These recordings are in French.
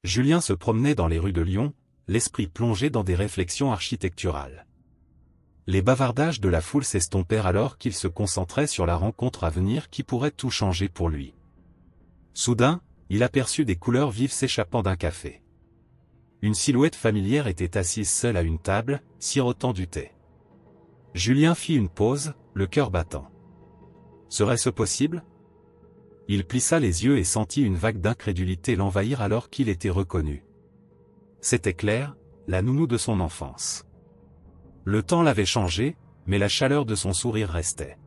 Julien se promenait dans les rues de Lyon, l'esprit plongé dans des réflexions architecturales. Les bavardages de la foule s'estompèrent alors qu'il se concentrait sur la rencontre à venir qui pourrait tout changer pour lui. Soudain, il aperçut des couleurs vives s'échappant d'un café. Une silhouette familière était assise seule à une table, sirotant du thé. Julien fit une pause, le cœur battant. Serait-ce possible? Il plissa les yeux et sentit une vague d'incrédulité l'envahir alors qu'il était reconnu. C'était Claire, la nounou de son enfance. Le temps l'avait changé, mais la chaleur de son sourire restait.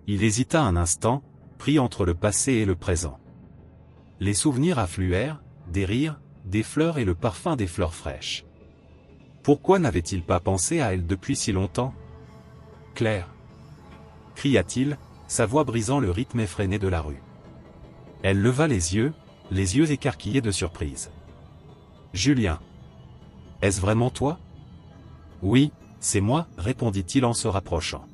Il hésita un instant, pris entre le passé et le présent. Les souvenirs affluèrent, des rires, des fleurs et le parfum des fleurs fraîches. Pourquoi n'avait-il pas pensé à elle depuis si longtemps? Claire! Cria-t-il, sa voix brisant le rythme effréné de la rue. Elle leva les yeux écarquillés de surprise. Julien! Est-ce vraiment toi? Oui, c'est moi, répondit-il en se rapprochant.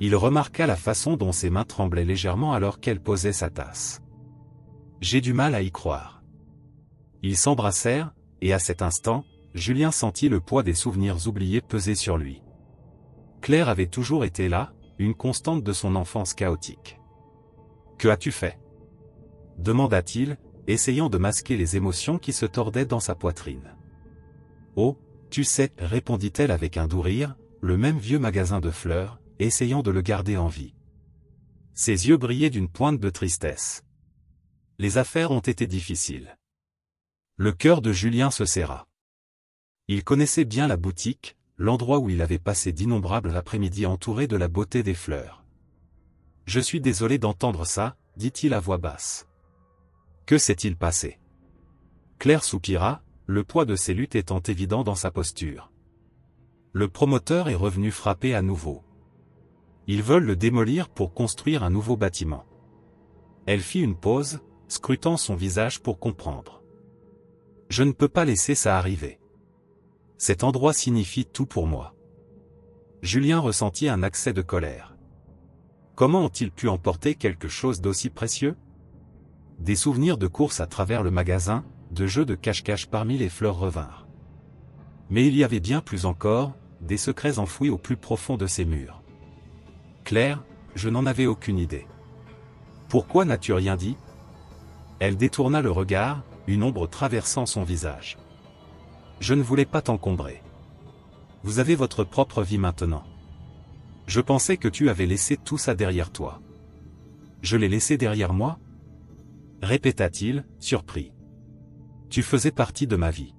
Il remarqua la façon dont ses mains tremblaient légèrement alors qu'elle posait sa tasse. J'ai du mal à y croire. Ils s'embrassèrent, et à cet instant, Julien sentit le poids des souvenirs oubliés peser sur lui. Claire avait toujours été là, une constante de son enfance chaotique. Que as-tu fait? Demanda-t-il, essayant de masquer les émotions qui se tordaient dans sa poitrine. Oh, tu sais, répondit-elle avec un doux rire, le même vieux magasin de fleurs, essayant de le garder en vie. Ses yeux brillaient d'une pointe de tristesse. Les affaires ont été difficiles. Le cœur de Julien se serra. Il connaissait bien la boutique, l'endroit où il avait passé d'innombrables après-midi entouré de la beauté des fleurs. Je suis désolé d'entendre ça, dit-il à voix basse. Que s'est-il passé? Claire soupira, le poids de ses luttes étant évident dans sa posture. Le promoteur est revenu frapper à nouveau. Ils veulent le démolir pour construire un nouveau bâtiment. Elle fit une pause, scrutant son visage pour comprendre. Je ne peux pas laisser ça arriver. Cet endroit signifie tout pour moi. Julien ressentit un accès de colère. Comment ont-ils pu emporter quelque chose d'aussi précieux? Des souvenirs de courses à travers le magasin, de jeux de cache-cache parmi les fleurs revinrent. Mais il y avait bien plus encore, des secrets enfouis au plus profond de ces murs. Claire, je n'en avais aucune idée. Pourquoi n'as-tu rien dit? Elle détourna le regard, une ombre traversant son visage. Je ne voulais pas t'encombrer. Vous avez votre propre vie maintenant. Je pensais que tu avais laissé tout ça derrière toi. Je l'ai laissé derrière moi? Répéta-t-il, surpris. Tu faisais partie de ma vie.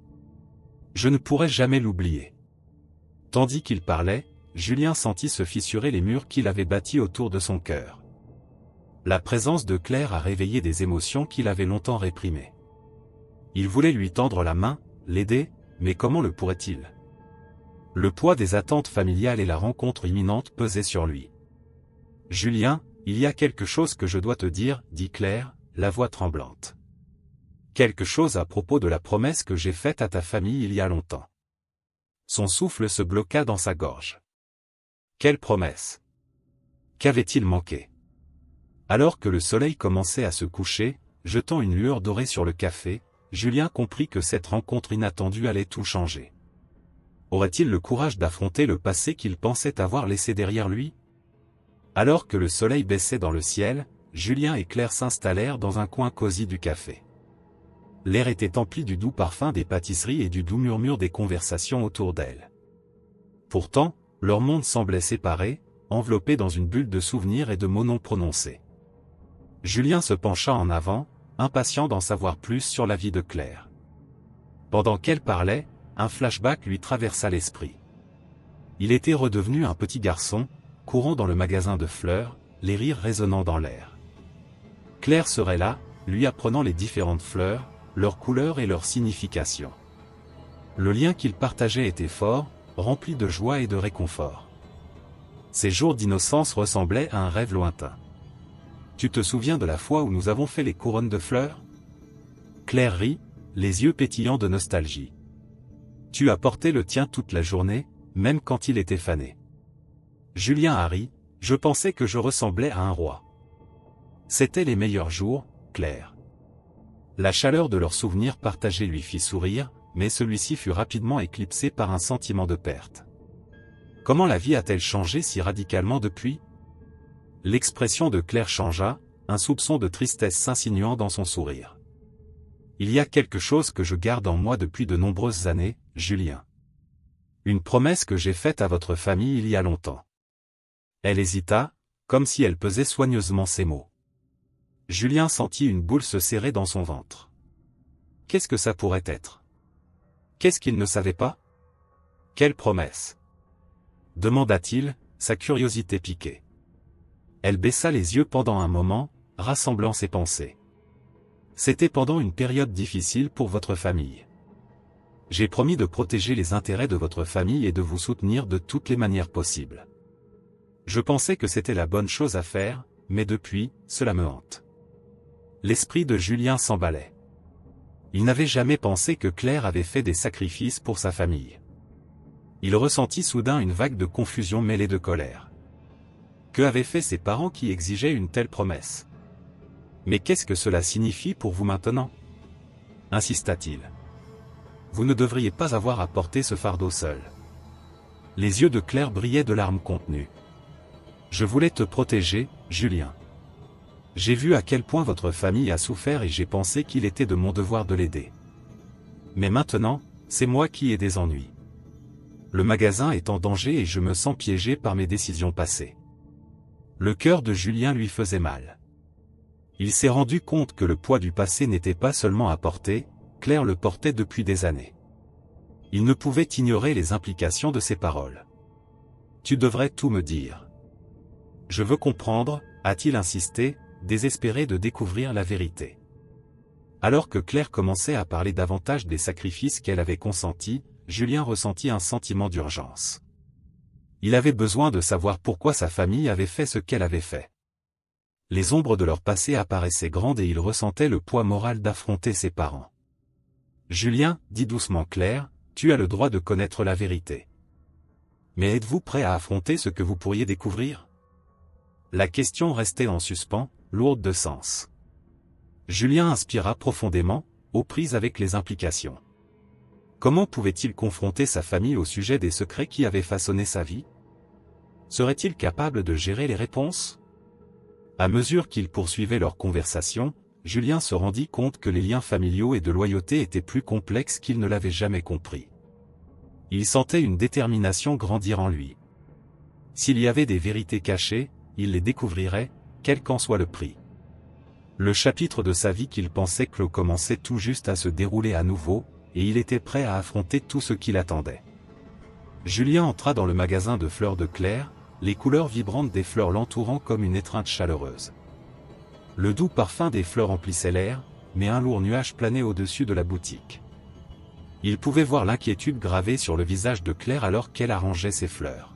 Je ne pourrai jamais l'oublier. Tandis qu'il parlait, Julien sentit se fissurer les murs qu'il avait bâtis autour de son cœur. La présence de Claire a réveillé des émotions qu'il avait longtemps réprimées. Il voulait lui tendre la main, l'aider, mais comment le pourrait-il? Le poids des attentes familiales et la rencontre imminente pesaient sur lui. Julien, il y a quelque chose que je dois te dire, dit Claire, la voix tremblante. Quelque chose à propos de la promesse que j'ai faite à ta famille il y a longtemps. Son souffle se bloqua dans sa gorge. Quelle promesse? Qu'avait-il manqué? Alors que le soleil commençait à se coucher, jetant une lueur dorée sur le café, Julien comprit que cette rencontre inattendue allait tout changer. Aurait-il le courage d'affronter le passé qu'il pensait avoir laissé derrière lui? Alors que le soleil baissait dans le ciel, Julien et Claire s'installèrent dans un coin cosy du café. L'air était empli du doux parfum des pâtisseries et du doux murmure des conversations autour d'elles. Pourtant, leur monde semblait séparé, enveloppé dans une bulle de souvenirs et de mots non prononcés. Julien se pencha en avant, impatient d'en savoir plus sur la vie de Claire. Pendant qu'elle parlait, un flashback lui traversa l'esprit. Il était redevenu un petit garçon, courant dans le magasin de fleurs, les rires résonnant dans l'air. Claire serait là, lui apprenant les différentes fleurs, leurs couleurs et leurs significations. Le lien qu'ils partageaient était fort, rempli de joie et de réconfort. Ces jours d'innocence ressemblaient à un rêve lointain. Tu te souviens de la fois où nous avons fait les couronnes de fleurs? Claire rit, les yeux pétillants de nostalgie. Tu as porté le tien toute la journée, même quand il était fané. Julien a ri, je pensais que je ressemblais à un roi. C'étaient les meilleurs jours, Claire. La chaleur de leurs souvenirs partagés lui fit sourire, mais celui-ci fut rapidement éclipsé par un sentiment de perte. Comment la vie a-t-elle changé si radicalement depuis? L'expression de Claire changea, un soupçon de tristesse s'insinuant dans son sourire. Il y a quelque chose que je garde en moi depuis de nombreuses années, Julien. Une promesse que j'ai faite à votre famille il y a longtemps. Elle hésita, comme si elle pesait soigneusement ses mots. Julien sentit une boule se serrer dans son ventre. Qu'est-ce que ça pourrait être? Qu'est-ce qu'il ne savait pas? Quelle promesse? Demanda-t-il, sa curiosité piquée. Elle baissa les yeux pendant un moment, rassemblant ses pensées. C'était pendant une période difficile pour votre famille. J'ai promis de protéger les intérêts de votre famille et de vous soutenir de toutes les manières possibles. Je pensais que c'était la bonne chose à faire, mais depuis, cela me hante. L'esprit de Julien s'emballait. Il n'avait jamais pensé que Claire avait fait des sacrifices pour sa famille. Il ressentit soudain une vague de confusion mêlée de colère. Que avaient fait ses parents qui exigeaient une telle promesse? Mais qu'est-ce que cela signifie pour vous maintenant? Insista-t-il. Vous ne devriez pas avoir à porter ce fardeau seul. Les yeux de Claire brillaient de larmes contenues. Je voulais te protéger, Julien. J'ai vu à quel point votre famille a souffert et j'ai pensé qu'il était de mon devoir de l'aider. Mais maintenant, c'est moi qui ai des ennuis. Le magasin est en danger et je me sens piégé par mes décisions passées. Le cœur de Julien lui faisait mal. Il s'est rendu compte que le poids du passé n'était pas seulement à porter, Claire le portait depuis des années. Il ne pouvait ignorer les implications de ses paroles. Tu devrais tout me dire. Je veux comprendre, a-t-il insisté, désespéré de découvrir la vérité. Alors que Claire commençait à parler davantage des sacrifices qu'elle avait consentis, Julien ressentit un sentiment d'urgence. Il avait besoin de savoir pourquoi sa famille avait fait ce qu'elle avait fait. Les ombres de leur passé apparaissaient grandes et il ressentait le poids moral d'affronter ses parents. Julien, dit doucement Claire, tu as le droit de connaître la vérité. Mais êtes-vous prêt à affronter ce que vous pourriez découvrir? La question restait en suspens, lourde de sens. Julien inspira profondément, aux prises avec les implications. Comment pouvait-il confronter sa famille au sujet des secrets qui avaient façonné sa vie? Serait-il capable de gérer les réponses? À mesure qu'ils poursuivaient leur conversation, Julien se rendit compte que les liens familiaux et de loyauté étaient plus complexes qu'il ne l'avait jamais compris. Il sentait une détermination grandir en lui. S'il y avait des vérités cachées, il les découvrirait, quel qu'en soit le prix. Le chapitre de sa vie qu'il pensait clos commençait tout juste à se dérouler à nouveau, et il était prêt à affronter tout ce qui l'attendait. Julien entra dans le magasin de fleurs de Claire, les couleurs vibrantes des fleurs l'entourant comme une étreinte chaleureuse. Le doux parfum des fleurs emplissait l'air, mais un lourd nuage planait au-dessus de la boutique. Il pouvait voir l'inquiétude gravée sur le visage de Claire alors qu'elle arrangeait ses fleurs.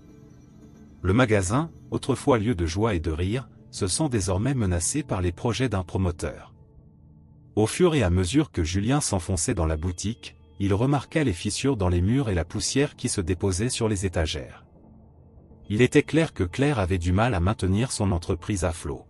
Le magasin, autrefois lieu de joie et de rire, se sent désormais menacé par les projets d'un promoteur. Au fur et à mesure que Julien s'enfonçait dans la boutique, il remarqua les fissures dans les murs et la poussière qui se déposait sur les étagères. Il était clair que Claire avait du mal à maintenir son entreprise à flot.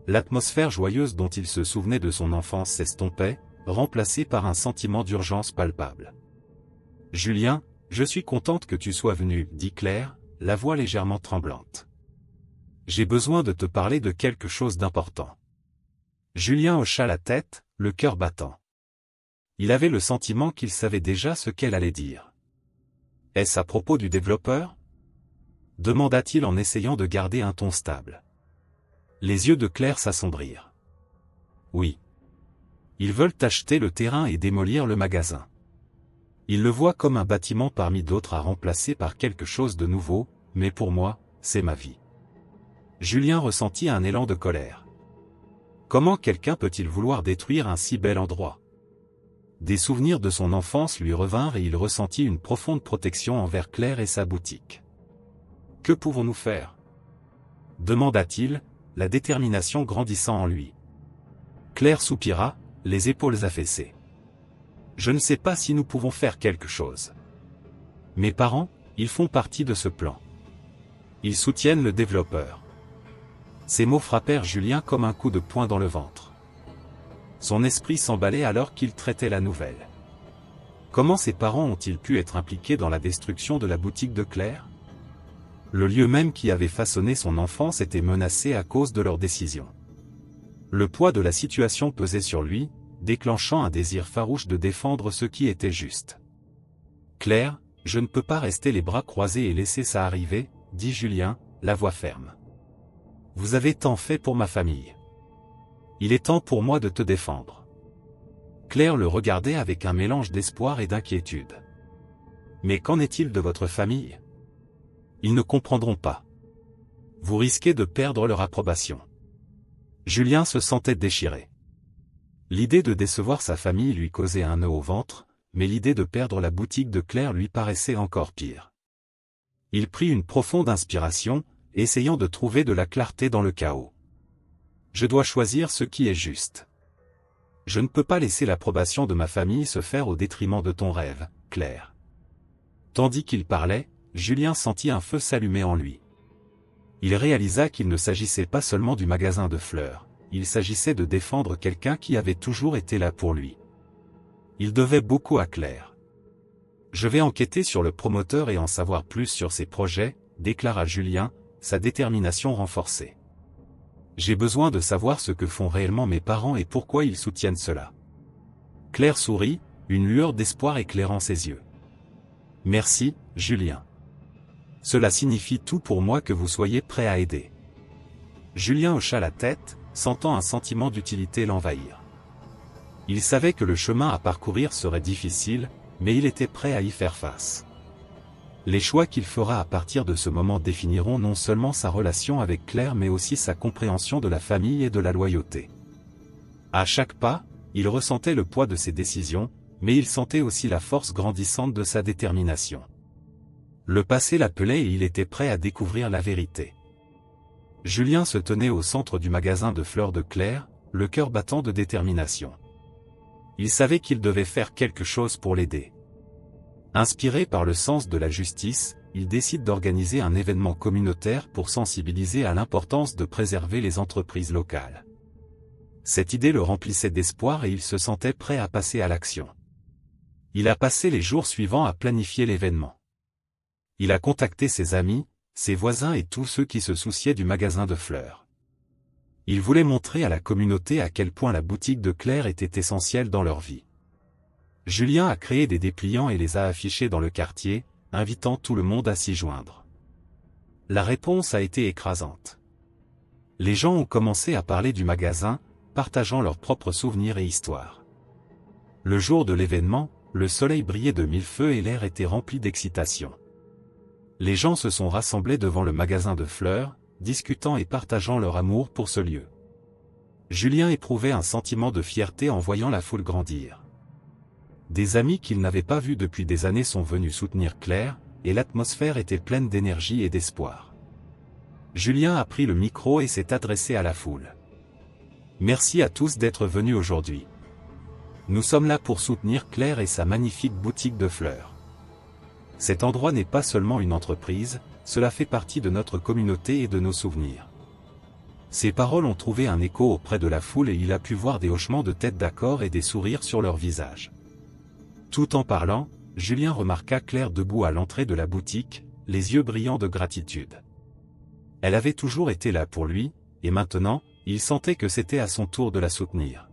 L'atmosphère joyeuse dont il se souvenait de son enfance s'estompait, remplacée par un sentiment d'urgence palpable. « Julien, je suis contente que tu sois venu, » dit Claire, la voix légèrement tremblante. « J'ai besoin de te parler de quelque chose d'important. » Julien hocha la tête, le cœur battant. Il avait le sentiment qu'il savait déjà ce qu'elle allait dire. « Est-ce à propos du développeur ?» demanda-t-il en essayant de garder un ton stable. Les yeux de Claire s'assombrirent. « Oui. Ils veulent acheter le terrain et démolir le magasin. Ils le voient comme un bâtiment parmi d'autres à remplacer par quelque chose de nouveau, mais pour moi, c'est ma vie. » Julien ressentit un élan de colère. Comment quelqu'un peut-il vouloir détruire un si bel endroit? Des souvenirs de son enfance lui revinrent et il ressentit une profonde protection envers Claire et sa boutique. « Que pouvons-nous faire ?» demanda-t-il, la détermination grandissant en lui. Claire soupira, les épaules affaissées. « Je ne sais pas si nous pouvons faire quelque chose. Mes parents, ils font partie de ce plan. Ils soutiennent le développeur. » Ces mots frappèrent Julien comme un coup de poing dans le ventre. Son esprit s'emballait alors qu'il traitait la nouvelle. Comment ses parents ont-ils pu être impliqués dans la destruction de la boutique de Claire? Le lieu même qui avait façonné son enfance était menacé à cause de leur décision. Le poids de la situation pesait sur lui, déclenchant un désir farouche de défendre ce qui était juste. « Claire, je ne peux pas rester les bras croisés et laisser ça arriver, » dit Julien, la voix ferme. « Vous avez tant fait pour ma famille. Il est temps pour moi de te défendre. » Claire le regardait avec un mélange d'espoir et d'inquiétude. « Mais qu'en est-il de votre famille? Ils ne comprendront pas. Vous risquez de perdre leur approbation. » Julien se sentait déchiré. L'idée de décevoir sa famille lui causait un nœud au ventre, mais l'idée de perdre la boutique de Claire lui paraissait encore pire. Il prit une profonde inspiration, essayant de trouver de la clarté dans le chaos. « Je dois choisir ce qui est juste. Je ne peux pas laisser l'approbation de ma famille se faire au détriment de ton rêve, Claire. » Tandis qu'il parlait, Julien sentit un feu s'allumer en lui. Il réalisa qu'il ne s'agissait pas seulement du magasin de fleurs, il s'agissait de défendre quelqu'un qui avait toujours été là pour lui. Il devait beaucoup à Claire. « Je vais enquêter sur le promoteur et en savoir plus sur ses projets, » déclara Julien, sa détermination renforcée. « J'ai besoin de savoir ce que font réellement mes parents et pourquoi ils soutiennent cela. » Claire sourit, une lueur d'espoir éclairant ses yeux. « Merci, Julien. Cela signifie tout pour moi que vous soyez prêt à aider. » Julien hocha la tête, sentant un sentiment d'utilité l'envahir. Il savait que le chemin à parcourir serait difficile, mais il était prêt à y faire face. Les choix qu'il fera à partir de ce moment définiront non seulement sa relation avec Claire mais aussi sa compréhension de la famille et de la loyauté. À chaque pas, il ressentait le poids de ses décisions, mais il sentait aussi la force grandissante de sa détermination. Le passé l'appelait et il était prêt à découvrir la vérité. Julien se tenait au centre du magasin de fleurs de Claire, le cœur battant de détermination. Il savait qu'il devait faire quelque chose pour l'aider. Inspiré par le sens de la justice, il décide d'organiser un événement communautaire pour sensibiliser à l'importance de préserver les entreprises locales. Cette idée le remplissait d'espoir et il se sentait prêt à passer à l'action. Il a passé les jours suivants à planifier l'événement. Il a contacté ses amis, ses voisins et tous ceux qui se souciaient du magasin de fleurs. Il voulait montrer à la communauté à quel point la boutique de Claire était essentielle dans leur vie. Julien a créé des dépliants et les a affichés dans le quartier, invitant tout le monde à s'y joindre. La réponse a été écrasante. Les gens ont commencé à parler du magasin, partageant leurs propres souvenirs et histoires. Le jour de l'événement, le soleil brillait de mille feux et l'air était rempli d'excitation. Les gens se sont rassemblés devant le magasin de fleurs, discutant et partageant leur amour pour ce lieu. Julien éprouvait un sentiment de fierté en voyant la foule grandir. Des amis qu'il n'avait pas vus depuis des années sont venus soutenir Claire, et l'atmosphère était pleine d'énergie et d'espoir. Julien a pris le micro et s'est adressé à la foule. « Merci à tous d'être venus aujourd'hui. Nous sommes là pour soutenir Claire et sa magnifique boutique de fleurs. Cet endroit n'est pas seulement une entreprise, cela fait partie de notre communauté et de nos souvenirs. » Ces paroles ont trouvé un écho auprès de la foule et il a pu voir des hochements de tête d'accord et des sourires sur leurs visages. Tout en parlant, Julien remarqua Claire debout à l'entrée de la boutique, les yeux brillants de gratitude. Elle avait toujours été là pour lui, et maintenant, il sentait que c'était à son tour de la soutenir.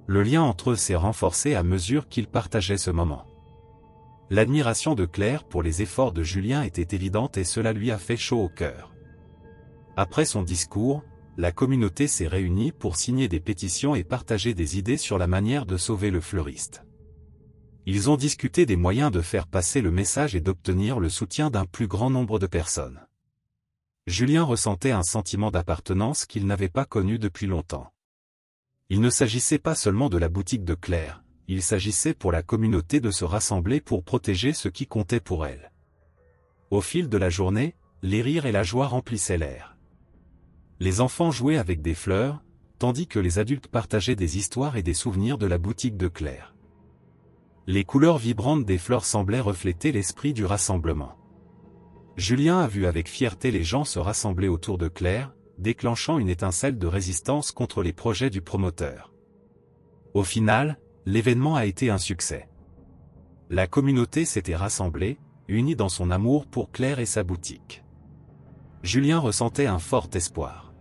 Le lien entre eux s'est renforcé à mesure qu'ils partageaient ce moment. L'admiration de Claire pour les efforts de Julien était évidente et cela lui a fait chaud au cœur. Après son discours, la communauté s'est réunie pour signer des pétitions et partager des idées sur la manière de sauver le fleuriste. Ils ont discuté des moyens de faire passer le message et d'obtenir le soutien d'un plus grand nombre de personnes. Julien ressentait un sentiment d'appartenance qu'il n'avait pas connu depuis longtemps. Il ne s'agissait pas seulement de la boutique de Claire, il s'agissait pour la communauté de se rassembler pour protéger ce qui comptait pour elle. Au fil de la journée, les rires et la joie remplissaient l'air. Les enfants jouaient avec des fleurs, tandis que les adultes partageaient des histoires et des souvenirs de la boutique de Claire. Les couleurs vibrantes des fleurs semblaient refléter l'esprit du rassemblement. Julien a vu avec fierté les gens se rassembler autour de Claire, déclenchant une étincelle de résistance contre les projets du promoteur. Au final, l'événement a été un succès. La communauté s'était rassemblée, unie dans son amour pour Claire et sa boutique. Julien ressentait un fort espoir.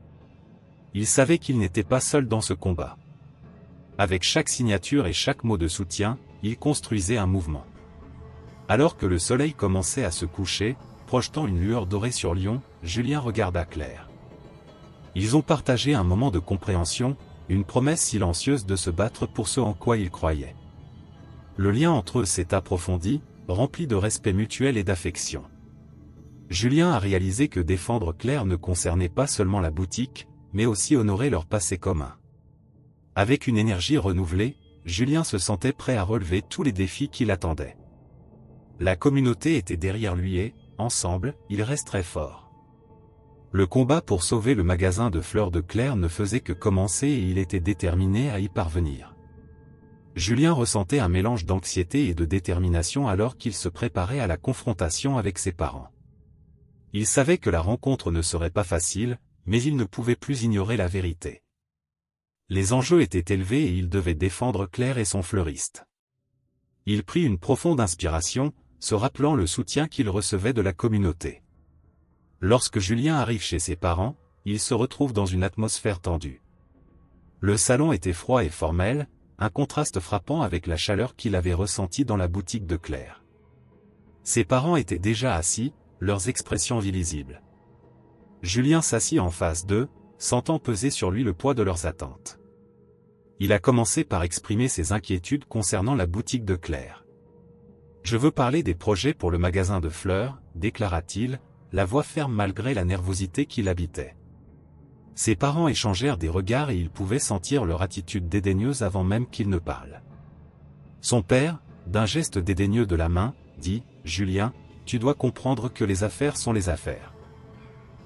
Il savait qu'il n'était pas seul dans ce combat. Avec chaque signature et chaque mot de soutien, il construisait un mouvement. Alors que le soleil commençait à se coucher, projetant une lueur dorée sur Lyon, Julien regarda Claire. Ils ont partagé un moment de compréhension, une promesse silencieuse de se battre pour ce en quoi ils croyaient. Le lien entre eux s'est approfondi, rempli de respect mutuel et d'affection. Julien a réalisé que défendre Claire ne concernait pas seulement la boutique, mais aussi honorer leur passé commun. Avec une énergie renouvelée, Julien se sentait prêt à relever tous les défis qui l'attendaient. La communauté était derrière lui et, ensemble, ils resteraient forts. Le combat pour sauver le magasin de fleurs de Claire ne faisait que commencer et il était déterminé à y parvenir. Julien ressentait un mélange d'anxiété et de détermination alors qu'il se préparait à la confrontation avec ses parents. Il savait que la rencontre ne serait pas facile, mais il ne pouvait plus ignorer la vérité. Les enjeux étaient élevés et il devait défendre Claire et son fleuriste. Il prit une profonde inspiration, se rappelant le soutien qu'il recevait de la communauté. Lorsque Julien arrive chez ses parents, il se retrouve dans une atmosphère tendue. Le salon était froid et formel, un contraste frappant avec la chaleur qu'il avait ressentie dans la boutique de Claire. Ses parents étaient déjà assis, leurs expressions illisibles. Julien s'assit en face d'eux, sentant peser sur lui le poids de leurs attentes. Il a commencé par exprimer ses inquiétudes concernant la boutique de Claire. « Je veux parler des projets pour le magasin de fleurs », déclara-t-il, la voix ferme malgré la nervosité qui l'habitait. Ses parents échangèrent des regards et il pouvait sentir leur attitude dédaigneuse avant même qu'il ne parle. Son père, d'un geste dédaigneux de la main, dit « Julien, tu dois comprendre que les affaires sont les affaires.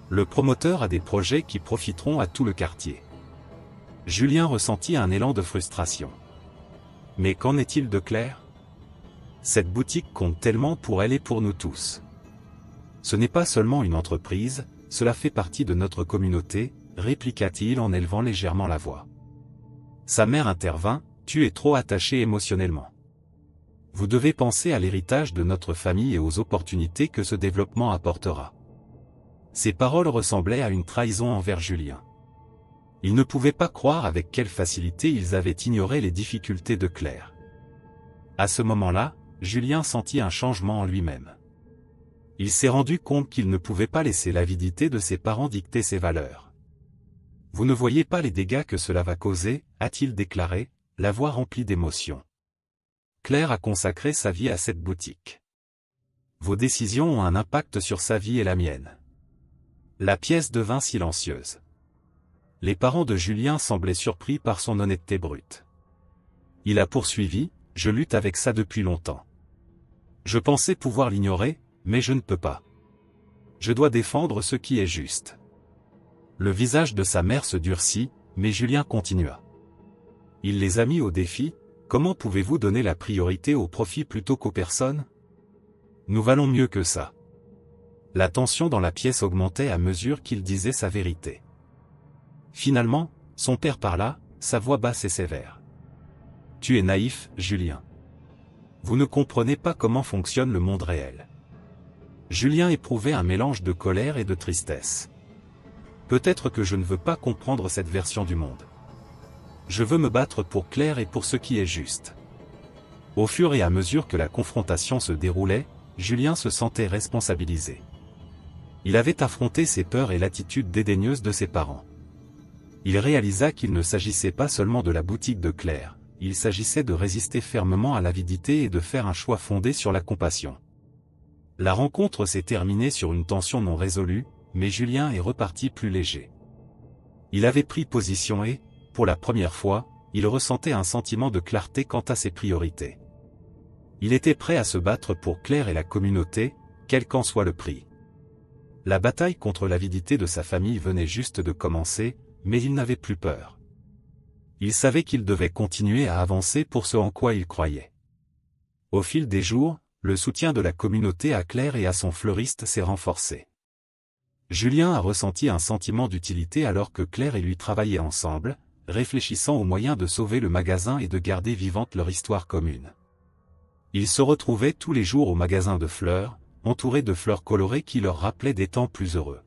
Le promoteur a des projets qui profiteront à tout le quartier. » Julien ressentit un élan de frustration. Mais qu'en est-il de Claire? Cette boutique compte tellement pour elle et pour nous tous. Ce n'est pas seulement une entreprise, cela fait partie de notre communauté, répliqua-t-il en élevant légèrement la voix. Sa mère intervint, tu es trop attaché émotionnellement. Vous devez penser à l'héritage de notre famille et aux opportunités que ce développement apportera. Ces paroles ressemblaient à une trahison envers Julien. Il ne pouvait pas croire avec quelle facilité ils avaient ignoré les difficultés de Claire. À ce moment-là, Julien sentit un changement en lui-même. Il s'est rendu compte qu'il ne pouvait pas laisser l'avidité de ses parents dicter ses valeurs. « Vous ne voyez pas les dégâts que cela va causer » a-t-il déclaré, la voix remplie d'émotion. Claire a consacré sa vie à cette boutique. Vos décisions ont un impact sur sa vie et la mienne. La pièce devint silencieuse. Les parents de Julien semblaient surpris par son honnêteté brute. Il a poursuivi, « Je lutte avec ça depuis longtemps. Je pensais pouvoir l'ignorer, mais je ne peux pas. Je dois défendre ce qui est juste. » Le visage de sa mère se durcit, mais Julien continua. Il les a mis au défi, « Comment pouvez-vous donner la priorité au profit plutôt qu'aux personnes? Nous valons mieux que ça. » La tension dans la pièce augmentait à mesure qu'il disait sa vérité. Finalement, son père parla, sa voix basse et sévère. « Tu es naïf, Julien. Vous ne comprenez pas comment fonctionne le monde réel. » Julien éprouvait un mélange de colère et de tristesse. « Peut-être que je ne veux pas comprendre cette version du monde. Je veux me battre pour Claire et pour ce qui est juste. » Au fur et à mesure que la confrontation se déroulait, Julien se sentait responsabilisé. Il avait affronté ses peurs et l'attitude dédaigneuse de ses parents. Il réalisa qu'il ne s'agissait pas seulement de la boutique de Claire, il s'agissait de résister fermement à l'avidité et de faire un choix fondé sur la compassion. La rencontre s'est terminée sur une tension non résolue, mais Julien est reparti plus léger. Il avait pris position et, pour la première fois, il ressentait un sentiment de clarté quant à ses priorités. Il était prêt à se battre pour Claire et la communauté, quel qu'en soit le prix. La bataille contre l'avidité de sa famille venait juste de commencer, mais il n'avait plus peur. Il savait qu'il devait continuer à avancer pour ce en quoi il croyait. Au fil des jours, le soutien de la communauté à Claire et à son fleuriste s'est renforcé. Julien a ressenti un sentiment d'utilité alors que Claire et lui travaillaient ensemble, réfléchissant aux moyens de sauver le magasin et de garder vivante leur histoire commune. Ils se retrouvaient tous les jours au magasin de fleurs, entourés de fleurs colorées qui leur rappelaient des temps plus heureux.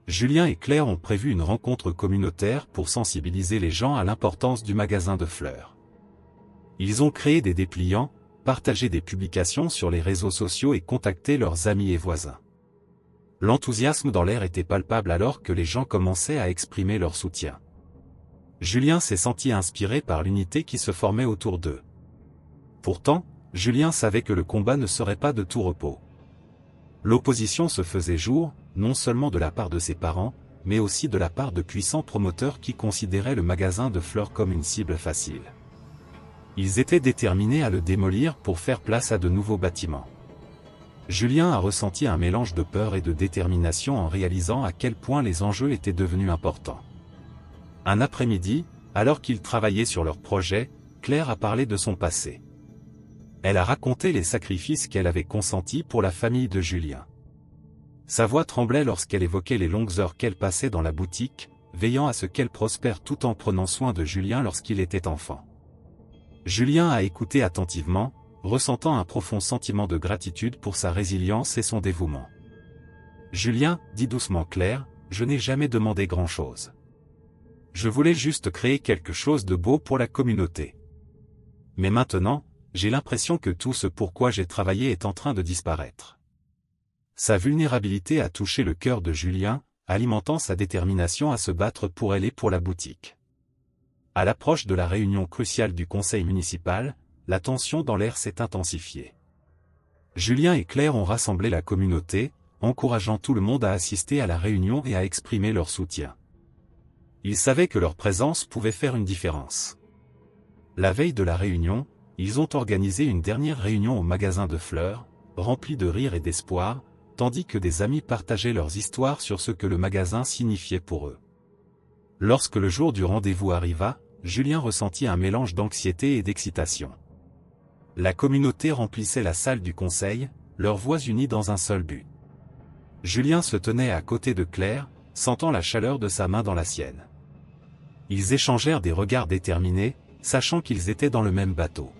Julien et Claire ont prévu une rencontre communautaire pour sensibiliser les gens à l'importance du magasin de fleurs. Ils ont créé des dépliants, partagé des publications sur les réseaux sociaux et contacté leurs amis et voisins. L'enthousiasme dans l'air était palpable alors que les gens commençaient à exprimer leur soutien. Julien s'est senti inspiré par l'unité qui se formait autour d'eux. Pourtant, Julien savait que le combat ne serait pas de tout repos. L'opposition se faisait jour, non seulement de la part de ses parents, mais aussi de la part de puissants promoteurs qui considéraient le magasin de fleurs comme une cible facile. Ils étaient déterminés à le démolir pour faire place à de nouveaux bâtiments. Julien a ressenti un mélange de peur et de détermination en réalisant à quel point les enjeux étaient devenus importants. Un après-midi, alors qu'ils travaillaient sur leur projet, Claire a parlé de son passé. Elle a raconté les sacrifices qu'elle avait consentis pour la famille de Julien. Sa voix tremblait lorsqu'elle évoquait les longues heures qu'elle passait dans la boutique, veillant à ce qu'elle prospère tout en prenant soin de Julien lorsqu'il était enfant. Julien a écouté attentivement, ressentant un profond sentiment de gratitude pour sa résilience et son dévouement. « Julien, dit doucement Claire, je n'ai jamais demandé grand-chose. Je voulais juste créer quelque chose de beau pour la communauté. Mais maintenant, j'ai l'impression que tout ce pourquoi j'ai travaillé est en train de disparaître. » Sa vulnérabilité a touché le cœur de Julien, alimentant sa détermination à se battre pour elle et pour la boutique. À l'approche de la réunion cruciale du conseil municipal, la tension dans l'air s'est intensifiée. Julien et Claire ont rassemblé la communauté, encourageant tout le monde à assister à la réunion et à exprimer leur soutien. Ils savaient que leur présence pouvait faire une différence. La veille de la réunion, ils ont organisé une dernière réunion au magasin de fleurs, remplie de rire et d'espoir, tandis que des amis partageaient leurs histoires sur ce que le magasin signifiait pour eux. Lorsque le jour du rendez-vous arriva, Julien ressentit un mélange d'anxiété et d'excitation. La communauté remplissait la salle du conseil, leurs voix unies dans un seul but. Julien se tenait à côté de Claire, sentant la chaleur de sa main dans la sienne. Ils échangèrent des regards déterminés, sachant qu'ils étaient dans le même bateau.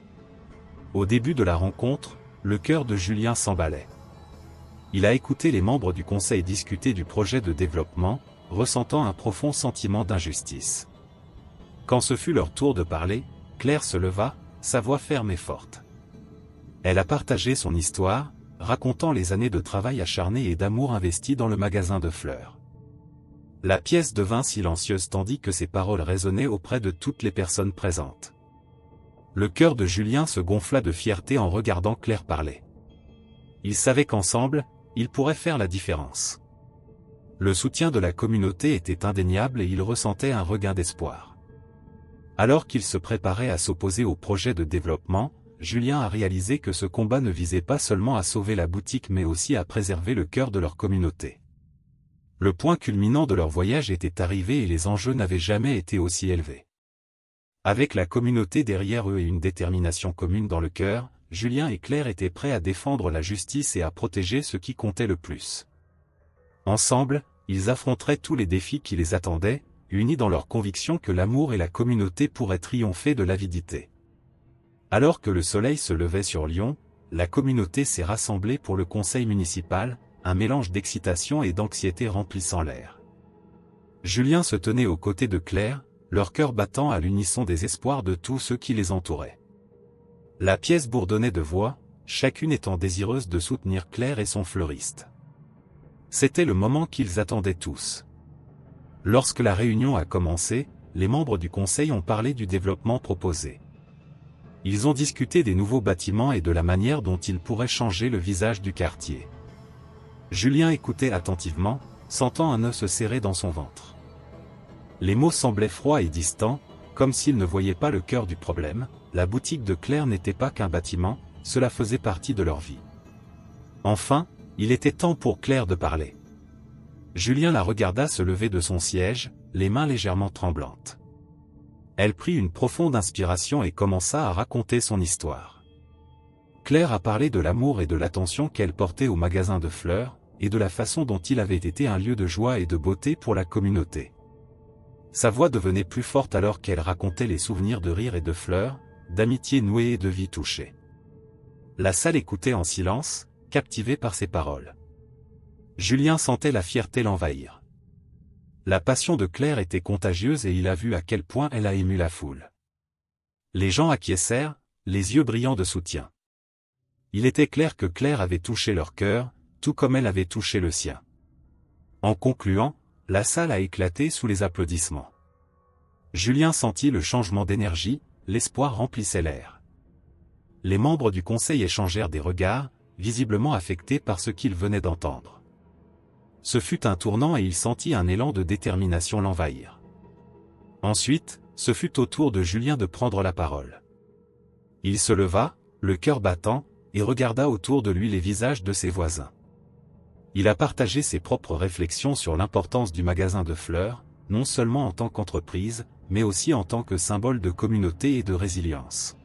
Au début de la rencontre, le cœur de Julien s'emballait. Il a écouté les membres du conseil discuter du projet de développement, ressentant un profond sentiment d'injustice. Quand ce fut leur tour de parler, Claire se leva, sa voix ferme et forte. Elle a partagé son histoire, racontant les années de travail acharné et d'amour investi dans le magasin de fleurs. La pièce devint silencieuse tandis que ses paroles résonnaient auprès de toutes les personnes présentes. Le cœur de Julien se gonfla de fierté en regardant Claire parler. Il savait qu'ensemble, ils pourraient faire la différence. Le soutien de la communauté était indéniable et il ressentait un regain d'espoir. Alors qu'il se préparait à s'opposer au projet de développement, Julien a réalisé que ce combat ne visait pas seulement à sauver la boutique mais aussi à préserver le cœur de leur communauté. Le point culminant de leur voyage était arrivé et les enjeux n'avaient jamais été aussi élevés. Avec la communauté derrière eux et une détermination commune dans le cœur, Julien et Claire étaient prêts à défendre la justice et à protéger ce qui comptait le plus. Ensemble, ils affronteraient tous les défis qui les attendaient, unis dans leur conviction que l'amour et la communauté pourraient triompher de l'avidité. Alors que le soleil se levait sur Lyon, la communauté s'est rassemblée pour le conseil municipal, un mélange d'excitation et d'anxiété remplissant l'air. Julien se tenait aux côtés de Claire, leur cœur battant à l'unisson des espoirs de tous ceux qui les entouraient. La pièce bourdonnait de voix, chacune étant désireuse de soutenir Claire et son fleuriste. C'était le moment qu'ils attendaient tous. Lorsque la réunion a commencé, les membres du conseil ont parlé du développement proposé. Ils ont discuté des nouveaux bâtiments et de la manière dont ils pourraient changer le visage du quartier. Julien écoutait attentivement, sentant un œuf se serrer dans son ventre. Les mots semblaient froids et distants, comme s'il ne voyait pas le cœur du problème. La boutique de Claire n'était pas qu'un bâtiment, cela faisait partie de leur vie. Enfin, il était temps pour Claire de parler. Julien la regarda se lever de son siège, les mains légèrement tremblantes. Elle prit une profonde inspiration et commença à raconter son histoire. Claire a parlé de l'amour et de l'attention qu'elle portait au magasin de fleurs, et de la façon dont il avait été un lieu de joie et de beauté pour la communauté. Sa voix devenait plus forte alors qu'elle racontait les souvenirs de rire et de fleurs, d'amitié nouée et de vie touchée. La salle écoutait en silence, captivée par ses paroles. Julien sentait la fierté l'envahir. La passion de Claire était contagieuse et il a vu à quel point elle a ému la foule. Les gens acquiescèrent, les yeux brillants de soutien. Il était clair que Claire avait touché leur cœur, tout comme elle avait touché le sien. En concluant, la salle a éclaté sous les applaudissements. Julien sentit le changement d'énergie, l'espoir remplissait l'air. Les membres du conseil échangèrent des regards, visiblement affectés par ce qu'ils venaient d'entendre. Ce fut un tournant et il sentit un élan de détermination l'envahir. Ensuite, ce fut au tour de Julien de prendre la parole. Il se leva, le cœur battant, et regarda autour de lui les visages de ses voisins. Il a partagé ses propres réflexions sur l'importance du magasin de fleurs, non seulement en tant qu'entreprise, mais aussi en tant que symbole de communauté et de résilience.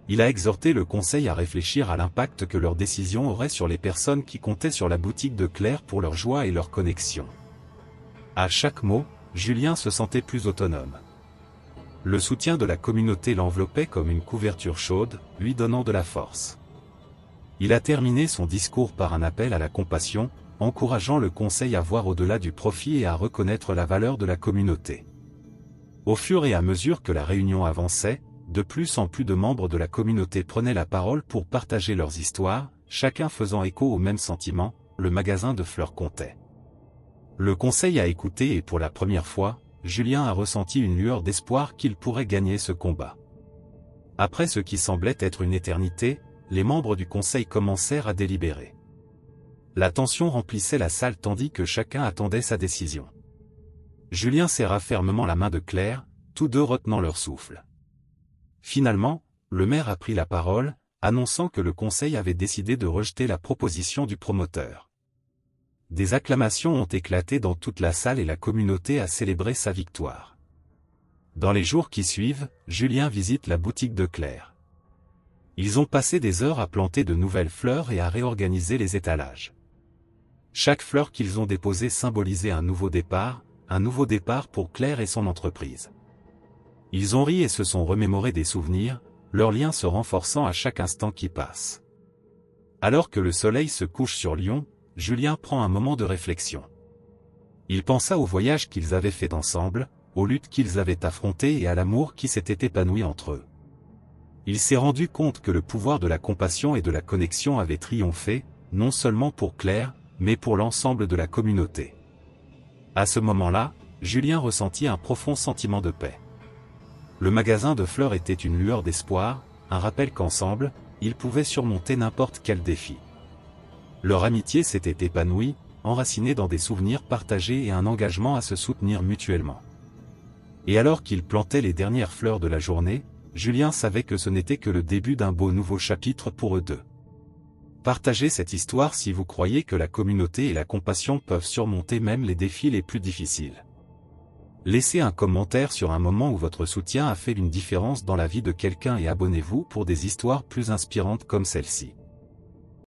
Il a exhorté le conseil à réfléchir à l'impact que leurs décisions auraient sur les personnes qui comptaient sur la boutique de Claire pour leur joie et leur connexion. À chaque mot, Julien se sentait plus autonome. Le soutien de la communauté l'enveloppait comme une couverture chaude, lui donnant de la force. Il a terminé son discours par un appel à la compassion, encourageant le conseil à voir au-delà du profit et à reconnaître la valeur de la communauté. Au fur et à mesure que la réunion avançait, de plus en plus de membres de la communauté prenaient la parole pour partager leurs histoires, chacun faisant écho au même sentiment, le magasin de fleurs comptait. Le conseil a écouté et pour la première fois, Julien a ressenti une lueur d'espoir qu'il pourrait gagner ce combat. Après ce qui semblait être une éternité, les membres du conseil commencèrent à délibérer. La tension remplissait la salle tandis que chacun attendait sa décision. Julien serra fermement la main de Claire, tous deux retenant leur souffle. Finalement, le maire a pris la parole, annonçant que le conseil avait décidé de rejeter la proposition du promoteur. Des acclamations ont éclaté dans toute la salle et la communauté a célébré sa victoire. Dans les jours qui suivent, Julien visite la boutique de Claire. Ils ont passé des heures à planter de nouvelles fleurs et à réorganiser les étalages. Chaque fleur qu'ils ont déposée symbolisait un nouveau départ pour Claire et son entreprise. Ils ont ri et se sont remémorés des souvenirs, leurs liens se renforçant à chaque instant qui passe. Alors que le soleil se couche sur Lyon, Julien prend un moment de réflexion. Il pensa au voyage qu'ils avaient fait ensemble, aux luttes qu'ils avaient affrontées et à l'amour qui s'était épanoui entre eux. Il s'est rendu compte que le pouvoir de la compassion et de la connexion avait triomphé, non seulement pour Claire, mais pour l'ensemble de la communauté. À ce moment-là, Julien ressentit un profond sentiment de paix. Le magasin de fleurs était une lueur d'espoir, un rappel qu'ensemble, ils pouvaient surmonter n'importe quel défi. Leur amitié s'était épanouie, enracinée dans des souvenirs partagés et un engagement à se soutenir mutuellement. Et alors qu'ils plantaient les dernières fleurs de la journée, Julien savait que ce n'était que le début d'un beau nouveau chapitre pour eux deux. Partagez cette histoire si vous croyez que la communauté et la compassion peuvent surmonter même les défis les plus difficiles. Laissez un commentaire sur un moment où votre soutien a fait une différence dans la vie de quelqu'un et abonnez-vous pour des histoires plus inspirantes comme celle-ci.